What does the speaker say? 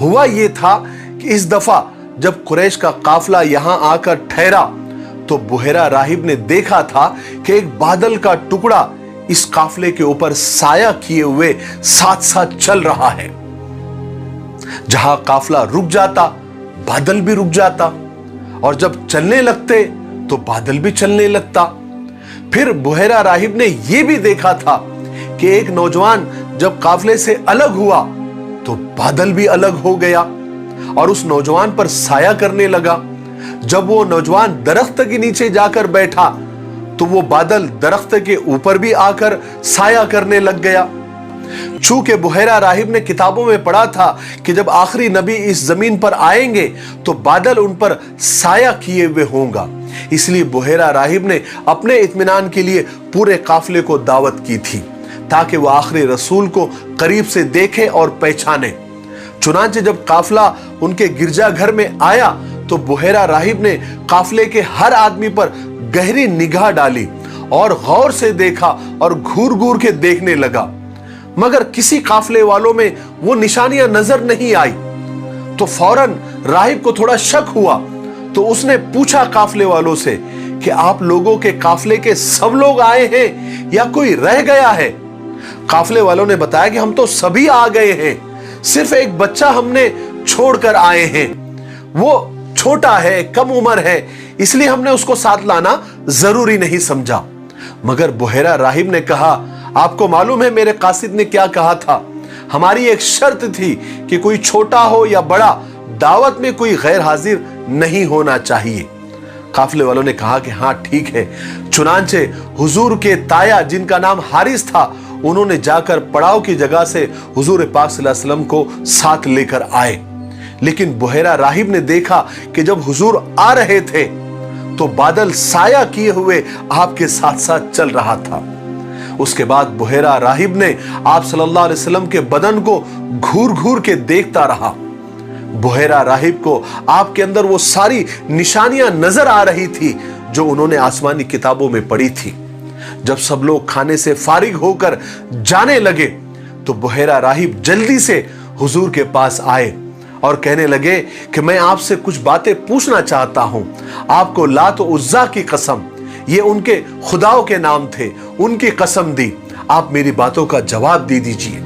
ہوا یہ تھا کہ اس دفعہ جب قریش کا قافلہ یہاں آ کر ٹھہرا تو بحیرہ راہب نے دیکھا تھا کہ ایک بادل کا ٹکڑا اس قافلے کے اوپر سایہ کیے ہوئے ساتھ ساتھ چل رہا ہے۔ جہاں قافلہ رک جاتا بادل بھی رک جاتا، اور جب چلنے لگتے تو بادل بھی چلنے لگتا۔ پھر بحیرہ راہب نے یہ بھی دیکھا تھا کہ ایک نوجوان جب قافلے سے الگ ہوا تو بادل بھی الگ ہو گیا اور اس نوجوان پر سایہ کرنے لگا۔ جب وہ نوجوان درخت کے نیچے جا کر بیٹھا تو وہ بادل درخت کے اوپر بھی آ کر سایہ کرنے لگ گیا۔ چونکہ بحیرہ راہب نے کتابوں میں پڑھا تھا کہ جب آخری نبی اس زمین پر آئیں گے تو بادل ان پر سایہ کیے ہوئے ہوں گا، اس لیے بحیرہ راہب نے اپنے اطمینان کے لیے پورے قافلے کو دعوت کی تھی تاکہ وہ آخری رسول کو قریب سے دیکھیں اور پہچانے۔ چنانچہ جب قافلہ ان کے گرجا گھر میں آیا تو بحیرہ راہب نے قافلے کے ہر آدمی پر گہری نگاہ ڈالی اور غور سے دیکھا اور گھور گھور کے دیکھنے لگا، مگر کسی قافلے والوں میں وہ نشانیاں نظر نہیں آئی۔ تو فوراً راہب کو تھوڑا شک ہوا تو اس نے پوچھا قافلے والوں سے کہ آپ لوگوں کے قافلے کے سب لوگ آئے ہیں یا کوئی رہ گیا ہے؟ قافلے والوں نے بتایا کہ ہم تو سبھی آ گئے ہیں، صرف ایک بچہ ہم نے چھوڑ کر آئے ہیں، وہ چھوٹا ہے، کم عمر ہے، اس لیے ہم نے اس کو ساتھ لانا ضروری نہیں سمجھا۔ مگر بحیرہ راہب نے کہا، آپ کو معلوم ہے میرے قاصد نے کیا کہا تھا؟ ہماری ایک شرط تھی کہ کوئی چھوٹا ہو یا بڑا دعوت میں کوئی غیر حاضر نہیں ہونا چاہیے۔ قافلے والوں نے کہا کہ ہاں ٹھیک ہے۔ چنانچہ حضور کے تایا جن کا نام حارث تھا انہوں نے جا کر پڑاؤ کی جگہ سے حضور پاک صلی اللہ علیہ وسلم کو ساتھ لے کر آئے، لیکن بحیرہ راہب نے دیکھا کہ جب حضور آ رہے تھے تو بادل سایہ کیے ہوئے آپ کے ساتھ ساتھ چل رہا تھا۔ اس کے بعد بحیرہ راہب نے آپ صلی اللہ علیہ وسلم کے بدن کو گھور گھور کے دیکھتا رہا۔ بحیرہ راہب کو آپ کے اندر وہ ساری نشانیاں نظر آ رہی تھی جو انہوں نے آسمانی کتابوں میں پڑھی تھی۔ جب سب لوگ کھانے سے فارغ ہو کر جانے لگے تو بحیرہ راہب جلدی سے حضور کے پاس آئے اور کہنے لگے کہ میں آپ سے کچھ باتیں پوچھنا چاہتا ہوں۔ آپ کو لات و عزا کی قسم، یہ ان کے خداؤں کے نام تھے، ان کی قسم دی، آپ میری باتوں کا جواب دے دیجئے۔